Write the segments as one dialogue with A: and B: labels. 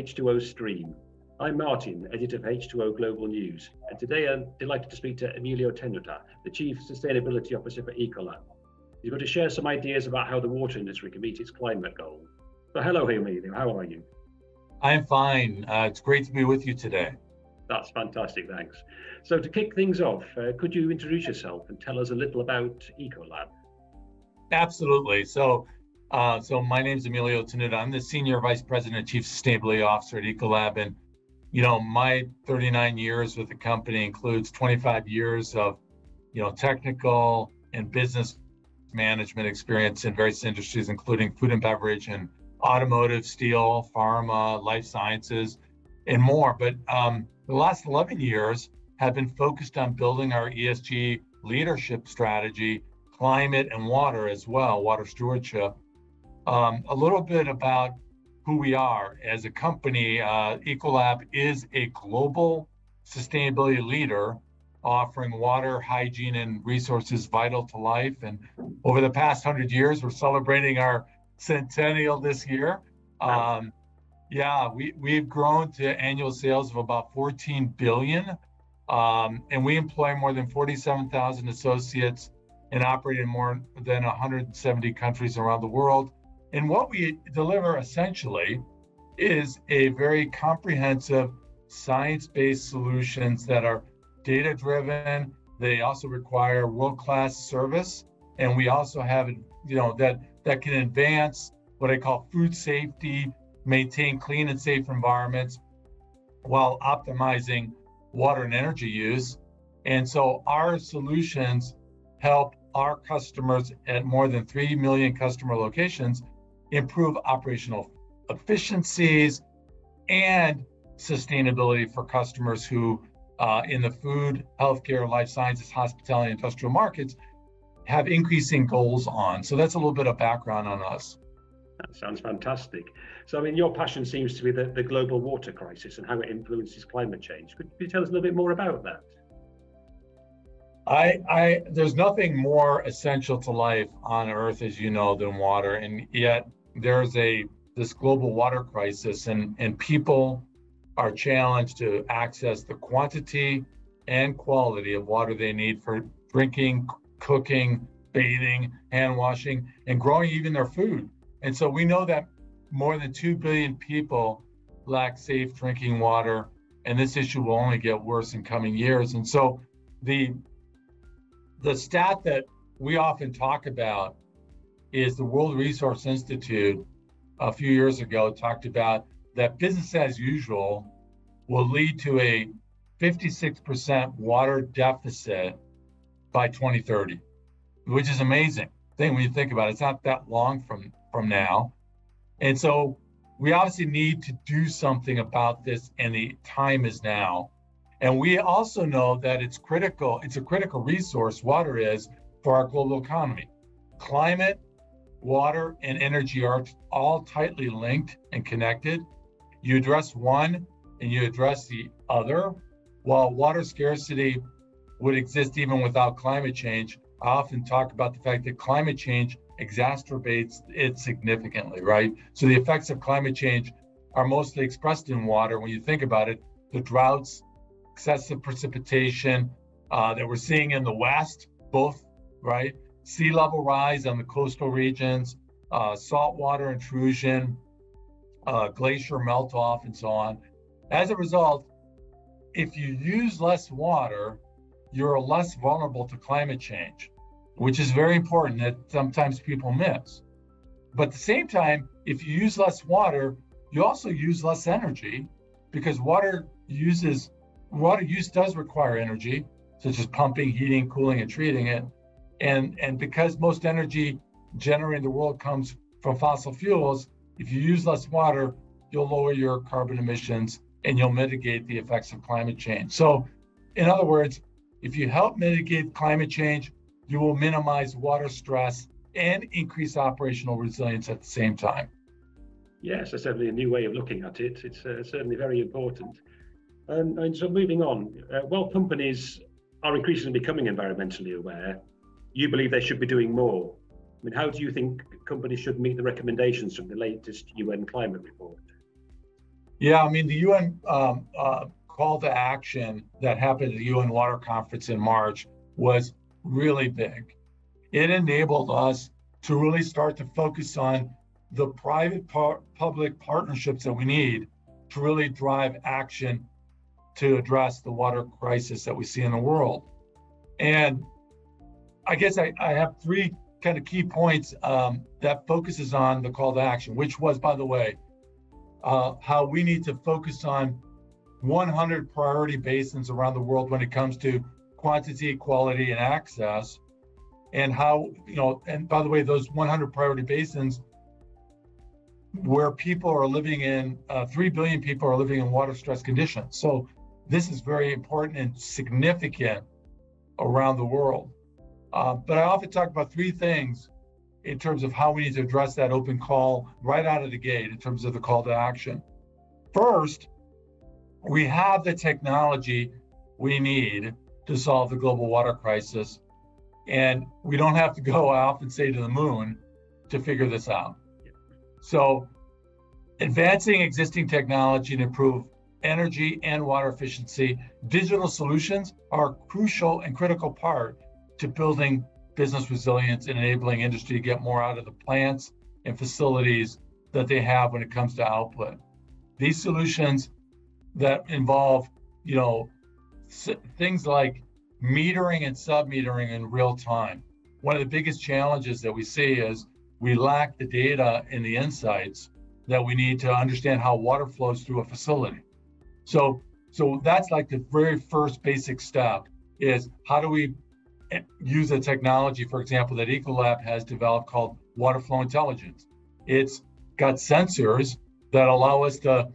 A: H2O Stream. I'm Martin, editor for H2O Global News, and today I'm delighted to speak to Emilio Tenuta, the Chief Sustainability Officer for Ecolab. He's going to share some ideas about how the water industry can meet its climate goals. So hello, Emilio, how are you?
B: I'm fine. It's great to be with you today.
A: That's fantastic, thanks. So to kick things off, could you introduce yourself and tell us a little about Ecolab?
B: Absolutely. So my name is Emilio Tenuta. I'm the Senior Vice President and Chief Sustainability Officer at Ecolab. And, my 39 years with the company includes 25 years of, technical and business management experience in various industries, including food and beverage and automotive, steel, pharma, life sciences, and more. But the last 11 years have been focused on building our ESG leadership strategy, climate and water as well, water stewardship. A little bit about who we are as a company. Ecolab is a global sustainability leader offering water, hygiene, and resources vital to life. And over the past 100 years, we're celebrating our centennial this year. We've grown to annual sales of about 14 billion. And we employ more than 47,000 associates and operate in more than 170 countries around the world. And what we deliver essentially is a very comprehensive science-based solutions that are data-driven. They also require world-class service. And we also have, that can advance what I call food safety, maintain clean and safe environments while optimizing water and energy use. And so our solutions help our customers at more than 3 million customer locations improve operational efficiencies and sustainability for customers who in the food, healthcare, life sciences, hospitality, industrial markets have increasing goals on. So that's a little bit of background on us.
A: That sounds fantastic. So, your passion seems to be the global water crisis and how it influences climate change. Could you tell us a little bit more about that?
B: There's nothing more essential to life on Earth, as you know, than water. And yet there's this global water crisis and people are challenged to access the quantity and quality of water they need for drinking, cooking, bathing, hand washing, and growing even their food. And so we know that more than 2 billion people lack safe drinking water, and this issue will only get worse in coming years. And so the stat that we often talk about is the World Resource Institute a few years ago talked about that business as usual will lead to a 56% water deficit by 2030, which is amazing thing when you think about it. It's not that long from now. And so we obviously need to do something about this, and the time is now. And we also know that it's critical, it's a critical resource, water is, for our global economy. Climate, water, and energy are all tightly linked and connected. You address one and you address the other. While water scarcity would exist even without climate change, I often talk about the fact that climate change exacerbates it significantly, right? So the effects of climate change are mostly expressed in water. When you think about it, the droughts, excessive precipitation that we're seeing in the West, both, right? Sea level rise on the coastal regions, saltwater intrusion, glacier melt off, and so on. As a result, if you use less water, you're less vulnerable to climate change, which is very important that sometimes people miss. But at the same time, if you use less water, you also use less energy, because water use does require energy, such as pumping, heating, cooling, and treating it. And because most energy generated in the world comes from fossil fuels, if you use less water, you'll lower your carbon emissions and you'll mitigate the effects of climate change. So in other words, if you help mitigate climate change, you will minimize water stress and increase operational resilience at the same time.
A: Yes, that's certainly a new way of looking at it. It's certainly very important. And so moving on, while companies are increasingly becoming environmentally aware, you believe they should be doing more. I mean, how do you think companies should meet the recommendations from the latest UN climate report?
B: Yeah, I mean, the UN call to action that happened at the UN Water Conference in March was really big. It enabled us to really start to focus on the public partnerships that we need to really drive action to address the water crisis that we see in the world. And I guess I have three kind of key points that focuses on the call to action, which was, by the way, how we need to focus on 100 priority basins around the world when it comes to quantity, quality, and access. And how, and by the way, those 100 priority basins where people are living in, 3 billion people are living in water stress conditions. So this is very important and significant around the world. But I often talk about three things in terms of how we need to address that open call right out of the gate in terms of the call to action. First, we have the technology we need to solve the global water crisis, and we don't have to go off and say to the moon to figure this out. So advancing existing technology to improve energy and water efficiency, digital solutions are a crucial and critical part to building business resilience and enabling industry to get more out of the plants and facilities that they have when it comes to output. These solutions that involve, things like metering and sub-metering in real time. One of the biggest challenges that we see is we lack the data and the insights that we need to understand how water flows through a facility. So that's like the very first basic step is how do we use a technology, for example, that Ecolab has developed called water flow intelligence. It's got sensors that allow us to,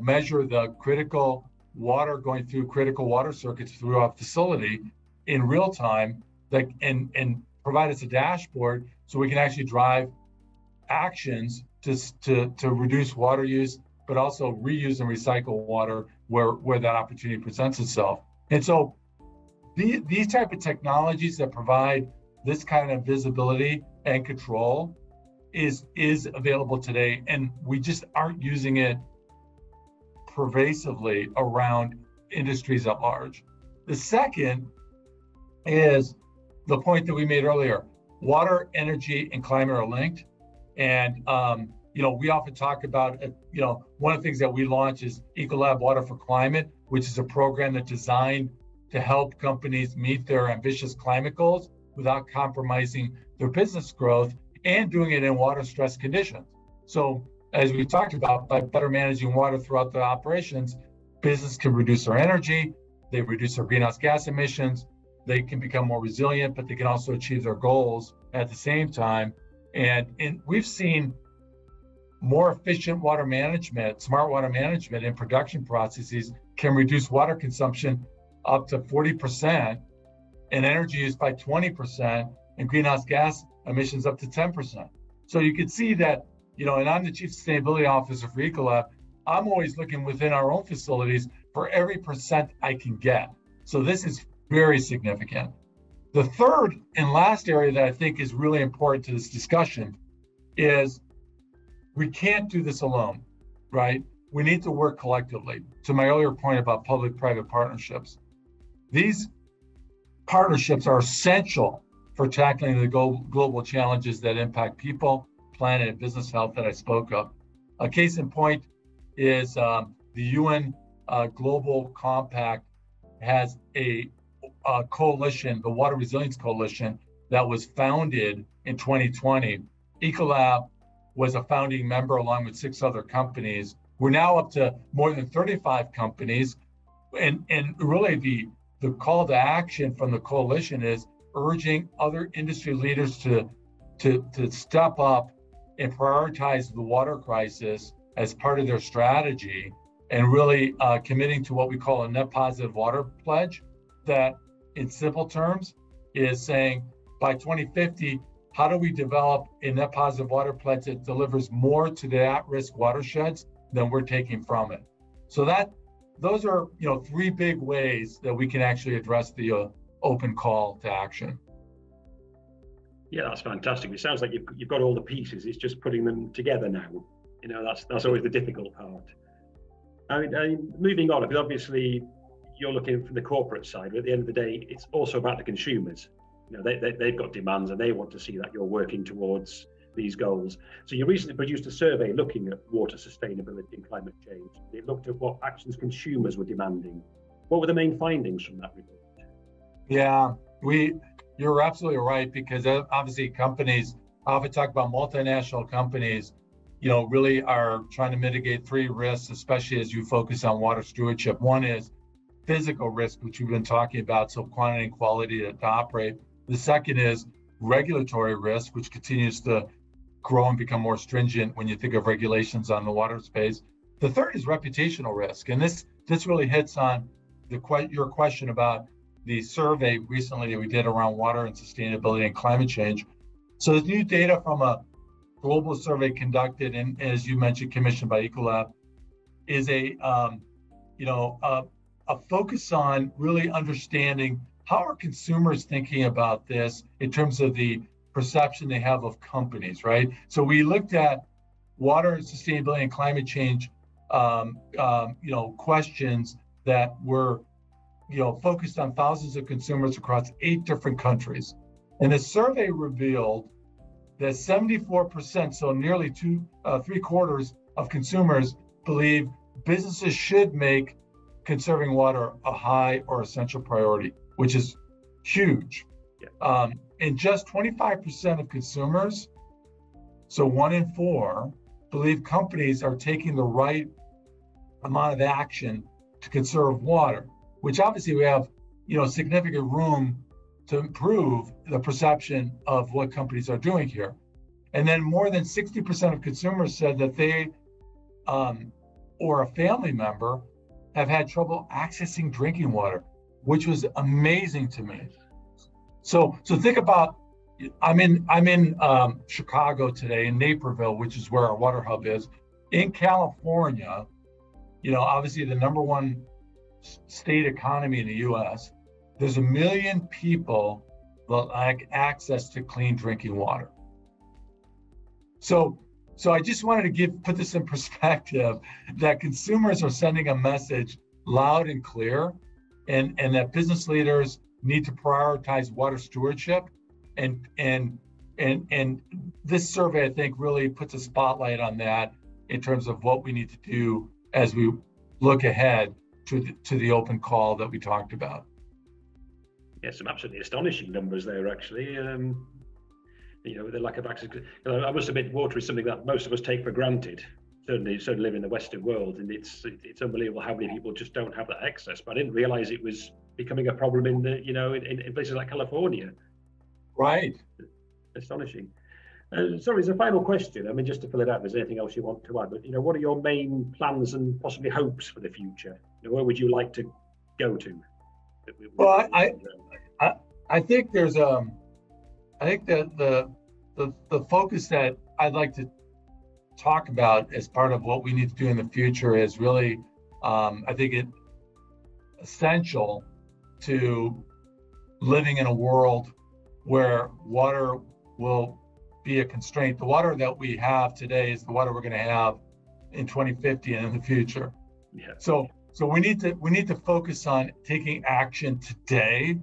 B: measure the critical water going through critical water circuits through our facility in real time, and provide us a dashboard so we can actually drive actions to reduce water use, but also reuse and recycle water where that opportunity presents itself. And so these type of technologies that provide this kind of visibility and control is available today, and we just aren't using it pervasively around industries at large. The second is the point that we made earlier. Water, energy, and climate are linked. And, we often talk about, one of the things that we launched is Ecolab Water for Climate, which is a program that's designed to help companies meet their ambitious climate goals without compromising their business growth and doing it in water stress conditions. So as we talked about, by better managing water throughout the operations, business can reduce their energy, they reduce their greenhouse gas emissions, they can become more resilient, but they can also achieve their goals at the same time. And we've seen more efficient water management, smart water management in production processes can reduce water consumption up to 40% and energy use by 20% and greenhouse gas emissions up to 10%. So you can see that, and I'm the Chief Sustainability Officer for Ecolab, I'm always looking within our own facilities for every percent I can get. So this is very significant. The third and last area that I think is really important to this discussion is we can't do this alone, right? We need to work collectively. To my earlier point about public-private partnerships, these partnerships are essential for tackling the global challenges that impact people, planet, and business health that I spoke of. A case in point is the UN Global Compact has a coalition, the Water Resilience Coalition, that was founded in 2020. Ecolab was a founding member along with 6 other companies. We're now up to more than 35 companies. And really the call to action from the coalition is urging other industry leaders to step up and prioritize the water crisis as part of their strategy, and really committing to what we call a net positive water pledge, that in simple terms is saying by 2050, how do we develop a net positive water pledge that delivers more to the at-risk watersheds than we're taking from it? So those are 3 big ways that we can actually address the open call to action.
A: Yeah, that's fantastic. It sounds like you've got all the pieces. It's just putting them together now. That's always the difficult part. Moving on, because obviously you're looking from the corporate side, but at the end of the day, it's also about the consumers. They've got demands and they want to see that you're working towards these goals. So you recently produced a survey looking at water sustainability and climate change. It looked at what actions consumers were demanding. What were the main findings from that report?
B: Yeah, you're absolutely right, because obviously companies, I often talk about multinational companies, really are trying to mitigate three risks, especially as you focus on water stewardship. One is physical risk, which we've been talking about, so quantity and quality to operate. The second is regulatory risk, which continues to grow and become more stringent when you think of regulations on the water space. The third is reputational risk, and this really hits on your question about the survey recently that we did around water and sustainability and climate change. So the new data from a global survey conducted, and as you mentioned, commissioned by Ecolab, is a focus on really understanding how are consumers thinking about this in terms of the perception they have of companies, right? So we looked at water and sustainability and climate change, questions that were, focused on thousands of consumers across 8 different countries. And the survey revealed that 74%, so nearly 3/4 of consumers, believe businesses should make conserving water a high or essential priority, which is huge.
A: Yeah.
B: And just 25% of consumers, so 1 in 4, believe companies are taking the right amount of action to conserve water, which obviously we have, significant room to improve the perception of what companies are doing here. And then more than 60% of consumers said that they or a family member have had trouble accessing drinking water, which was amazing to me. So think about, I'm in Chicago today, in Naperville, which is where our water hub is. In California, obviously the number one state economy in the U.S., there's 1 million people that lack access to clean drinking water. So I just wanted to put this in perspective, that consumers are sending a message loud and clear, and that business leaders need to prioritize water stewardship. And this survey, I think, really puts a spotlight on that in terms of what we need to do as we look ahead to the open call that we talked about.
A: Yeah, some absolutely astonishing numbers there, actually. The lack of access. I must admit, water is something that most of us take for granted. Certainly live in the Western world, and it's unbelievable how many people just don't have that access. But I didn't realize it was becoming a problem in places like California.
B: Right.
A: Astonishing. Sorry, as a final question, just to fill it out, if there's anything else you want to add, but what are your main plans and possibly hopes for the future? Where would you like to go to?
B: Well, I think there's I think that the focus that I'd like to talk about as part of what we need to do in the future is really, I think it essential to living in a world where water will be a constraint. The water that we have today is the water we're going to have in 2050 and in the future.
A: Yeah.
B: So we need to focus on taking action today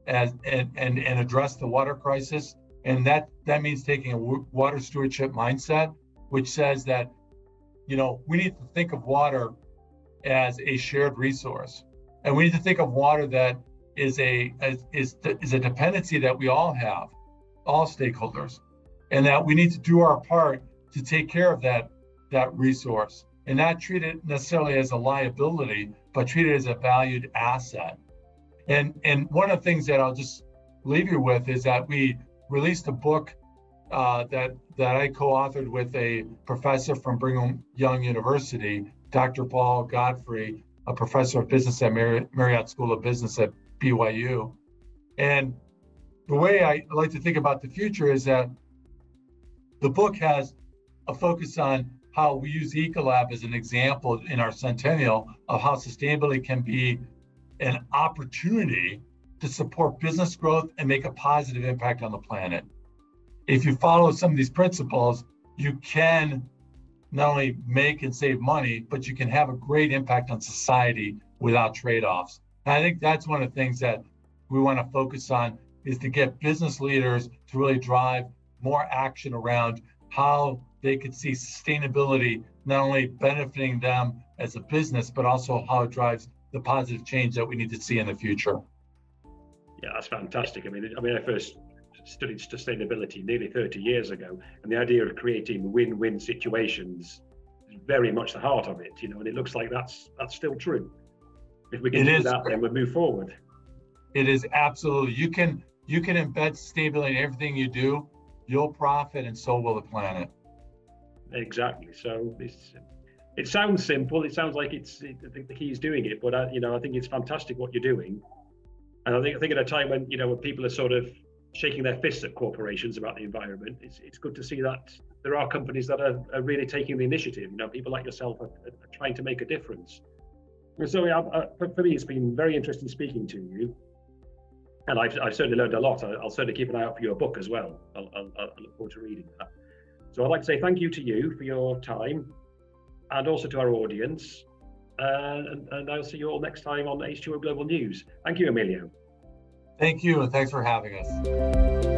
B: and address the water crisis, and that means taking a water stewardship mindset, which says that we need to think of water as a shared resource, and we need to think of water that is a dependency that we all have, all stakeholders, and that we need to do our part to take care of that resource and not treat it necessarily as a liability, but treat it as a valued asset. And one of the things that I'll just leave you with is that we released a book that I co-authored with a professor from Brigham Young University, Dr. Paul Godfrey, a professor of business at Marriott School of Business at BYU. And the way I like to think about the future is that the book has a focus on how we use Ecolab as an example in our centennial of how sustainability can be an opportunity to support business growth and make a positive impact on the planet. If you follow some of these principles, you can not only make and save money, but you can have a great impact on society without trade-offs. And I think that's one of the things that we want to focus on, is to get business leaders to really drive more action around how they could see sustainability not only benefiting them as a business, but also how it drives the positive change that we need to see in the future.
A: Yeah, that's fantastic. I mean, I first studied sustainability nearly 30 years ago, and the idea of creating win-win situations is very much the heart of it, you know, and it looks like that's still true. If we can do that, then we'll move forward.
B: It is absolutely. You can embed sustainability in everything you do. You'll profit, and so will the planet.
A: Exactly. So it sounds simple. It sounds like I think the key is doing it, but I think it's fantastic what you're doing. And I think at a time when when people are sort of shaking their fists at corporations about the environment, it's good to see that there are companies that are really taking the initiative. People like yourself are trying to make a difference. And so for me, it's been very interesting speaking to you, and I've certainly learned a lot. I'll certainly keep an eye out for your book as well. I'll look forward to reading that. So I'd like to say thank you to you for your time, and also to our audience. And I'll see you all next time on H2O Global News. Thank you, Emilio.
B: Thank you, and thanks for having us.